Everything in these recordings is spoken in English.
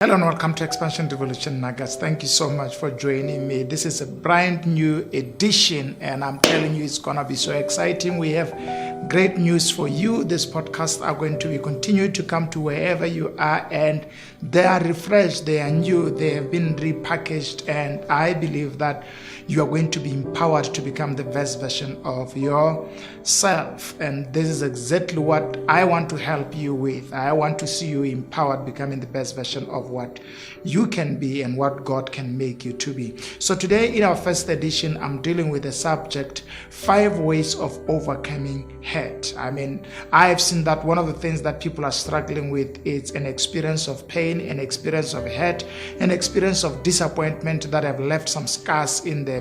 Hello and welcome to Expansion Revolution Nuggets. Thank you so much for joining me. This is a brand new edition and I'm telling you it's going to be so exciting. We have great news for you. This podcast are going to be continued to come to wherever you are, and they are refreshed, they are new, they have been repackaged, and I believe that you are going to be empowered to become the best version of yourself. And this is exactly what I want to help you with. I want to see you empowered, becoming the best version of what you can be and what God can make you to be. So today in our first edition, I'm dealing with the subject, 5 ways of overcoming hurt. I've seen that one of the things that people are struggling with is an experience of pain, an experience of hurt, an experience of disappointment that have left some scars in them.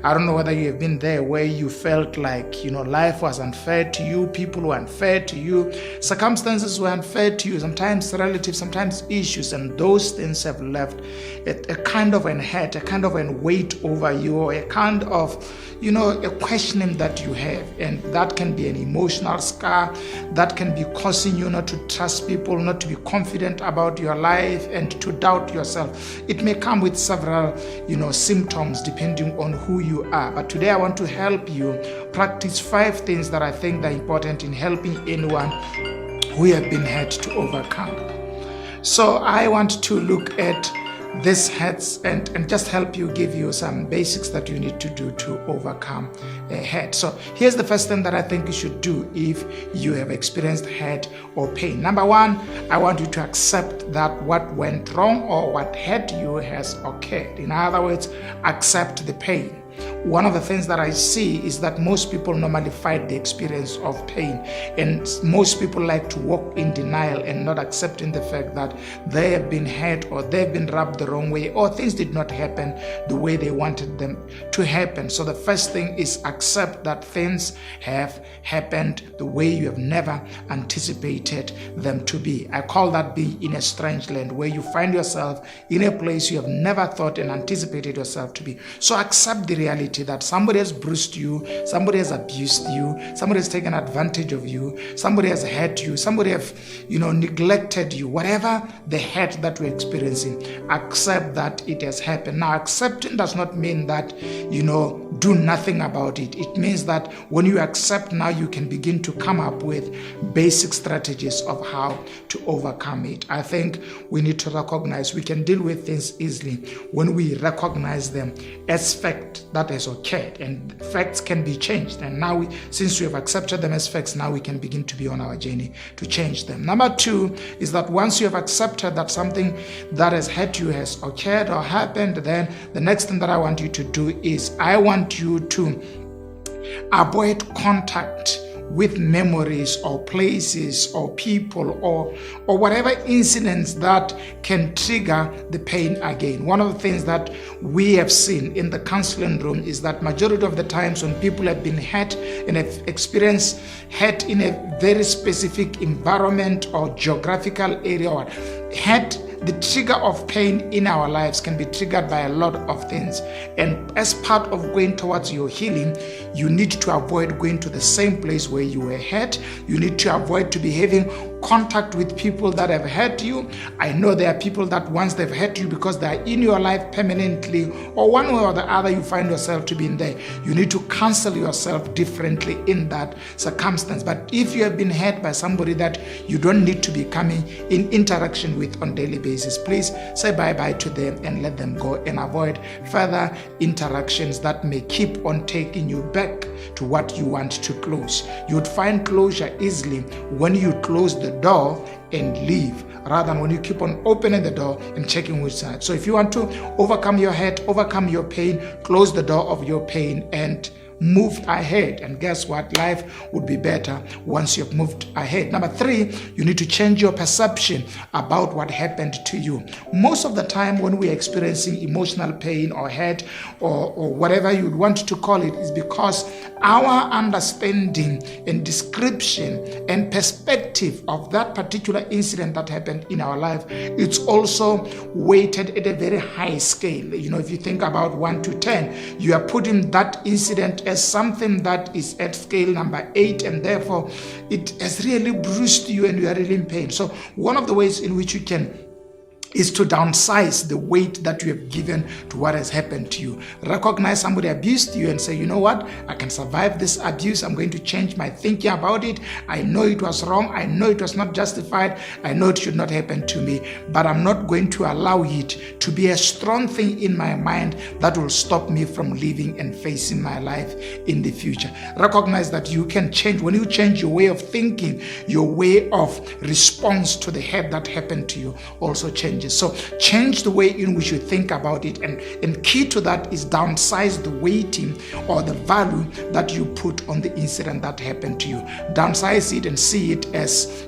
I don't know whether you have been there where you felt like, life was unfair to you, people were unfair to you, circumstances were unfair to you, sometimes relatives, sometimes issues, and those things have left a kind of an hurt, a kind of a weight over you, or a kind of, a questioning that you have. And that can be an emotional scar that can be causing you not to trust people, not to be confident about your life, and to doubt yourself. It may come with several, symptoms depending on who you are. But today I want to help you practice 5 things that I think are important in helping anyone who have been hurt to overcome. So I want to look at these hurts and just help you, give you some basics that you need to do to overcome a hurt. So here's the first thing that I think you should do if you have experienced hurt or pain. Number 1, I want you to accept that what went wrong or what hurt you has occurred. In other words, accept the pain. One of the things that I see is that most people normally fight the experience of pain, and most people like to walk in denial and not accepting the fact that they have been hurt or they've been rubbed the wrong way, or things did not happen the way they wanted them to happen. So the first thing is accept that things have happened the way you have never anticipated them to be. I call that being in a strange land, where you find yourself in a place you have never thought and anticipated yourself to be. So accept the reality that somebody has bruised you, somebody has abused you, somebody has taken advantage of you, somebody has hurt you, somebody have, neglected you. Whatever the hurt that we're experiencing, accept that it has happened. Now, accepting does not mean that, do nothing about it. It means that when you accept, now you can begin to come up with basic strategies of how to overcome it. I think we need to recognize we can deal with things easily when we recognize them as fact that has occurred, and facts can be changed. And now, since we have accepted them as facts, now we can begin to be on our journey to change them. Number 2 is that once you have accepted that something that has hurt you has occurred or happened, then the next thing that I want you to do is I want you to avoid contact with memories or places or people or whatever incidents that can trigger the pain again. One of the things that we have seen in the counseling room is that majority of the times when people have been hurt and have experienced hurt in a very specific environment or geographical area, or hurt, the trigger of pain in our lives can be triggered by a lot of things. And as part of going towards your healing, you need to avoid going to the same place where you were hurt. You need to avoid to be having contact with people that have hurt you. I know there are people that once they've hurt you because they are in your life permanently, or one way or the other you find yourself to be in there. You need to counsel yourself differently in that circumstance. But if you have been hurt by somebody that you don't need to be coming in interaction with on daily basis, please say bye-bye to them and let them go, and avoid further interactions that may keep on taking you back to what you want to close. You would find closure easily when you close the door and leave, rather than when you keep on opening the door and checking which side. So if you want to overcome your hurt, overcome your pain, close the door of your pain and moved ahead. And guess what? Life would be better once you've moved ahead. Number 3, you need to change your perception about what happened to you. Most of the time when we're experiencing emotional pain or hurt or whatever you want to call it, is because our understanding and description and perspective of that particular incident that happened in our life, it's also weighted at a very high scale. If you think about 1 to 10, you are putting that incident as something that is at scale number 8, and therefore it has really bruised you and you are really in pain. So one of the ways in which you can is to downsize the weight that you have given to what has happened to you. Recognize somebody abused you and say, you know what, I can survive this abuse. I'm going to change my thinking about it. I know it was wrong. I know it was not justified. I know it should not happen to me, but I'm not going to allow it to be a strong thing in my mind that will stop me from living and facing my life in the future. Recognize that you can change. When you change your way of thinking, your way of response to the hurt that happened to you also changes. So change the way in which you think about it, and key to that is downsize the weighting or the value that you put on the incident that happened to you. Downsize it and see it as,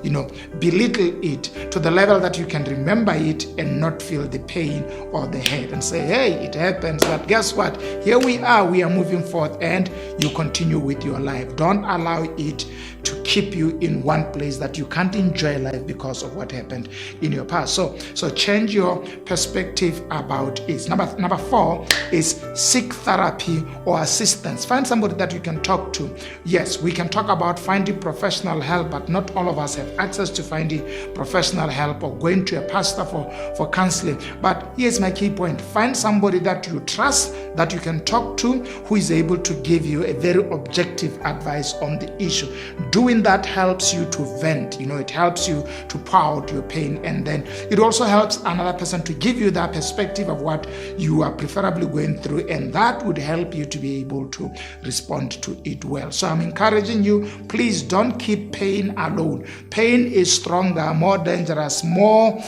belittle it to the level that you can remember it and not feel the pain or the hurt, and say, hey, it happens, but guess what? Here we are moving forth, and you continue with your life. Don't allow it to keep you in one place that you can't enjoy life because of what happened in your past. So change your perspective about it. Number 4 is seek therapy or assistance. Find somebody that you can talk to. Yes, we can talk about finding professional help, but not all of us have access to finding professional help or going to a pastor for counseling. But here's my key point. Find somebody that you trust, that you can talk to, who is able to give you a very objective advice on the issue. Doing that helps you to vent, it helps you to pour out your pain, and then it also helps another person to give you that perspective of what you are preferably going through, and that would help you to be able to respond to it well. So I'm encouraging you, please don't keep pain alone. Pain is stronger, more dangerous, more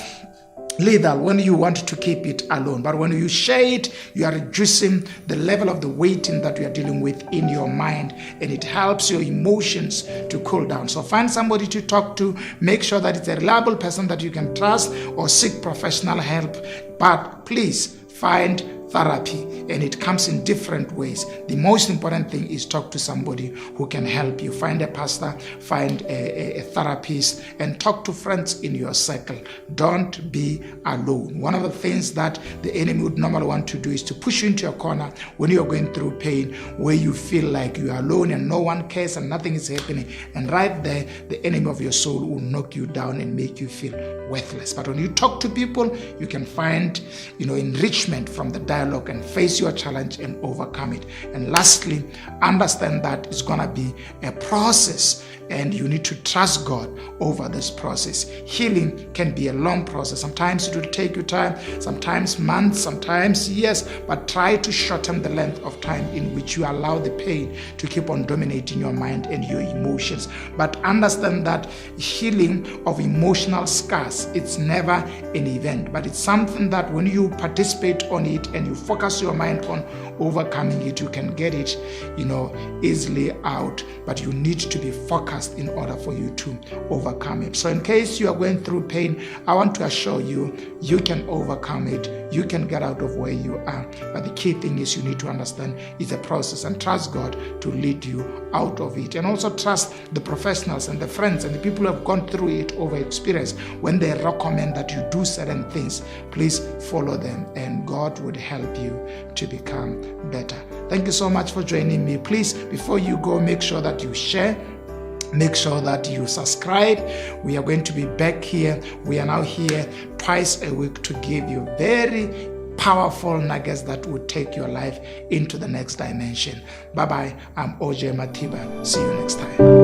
lethal when you want to keep it alone. But when you share it, you are reducing the level of the weighting that you are dealing with in your mind, and it helps your emotions to cool down. So find somebody to talk to. Make sure that it's a reliable person that you can trust, or seek professional help. But please find therapy, and it comes in different ways. The most important thing is talk to somebody who can help you. Find a pastor, find a therapist, and talk to friends in your circle. Don't be alone. One of the things that the enemy would normally want to do is to push you into a corner when you're going through pain, where you feel like you are alone and no one cares and nothing is happening. And right there, the enemy of your soul will knock you down and make you feel worthless. But when you talk to people, you can find, enrichment from the dialogue and face your challenge and overcome it. And lastly, understand that it's going to be a process, and you need to trust God over this process. Healing can be a long process. Sometimes it will take you time, sometimes months, sometimes years, but try to shorten the length of time in which you allow the pain to keep on dominating your mind and your emotions. But understand that healing of emotional scars, it's never an event, but it's something that when you participate on it and you focus your mind on overcoming it, you can get it, easily out. But you need to be focused in order for you to overcome it. So in case you are going through pain, I want to assure you, you can overcome it. You can get out of where you are. But the key thing is you need to understand it's a process, and trust God to lead you out of it. And also trust the professionals and the friends and the people who have gone through it over experience. When they recommend that you do certain things, please follow them, and God would help you to become better. Thank you so much for joining me. Please, before you go, make sure that you share. Make sure that you subscribe. We are going to be back here. We are now here twice a week to give you very powerful nuggets that will take your life into the next dimension. Bye-bye. I'm OJ Matiba. See you next time.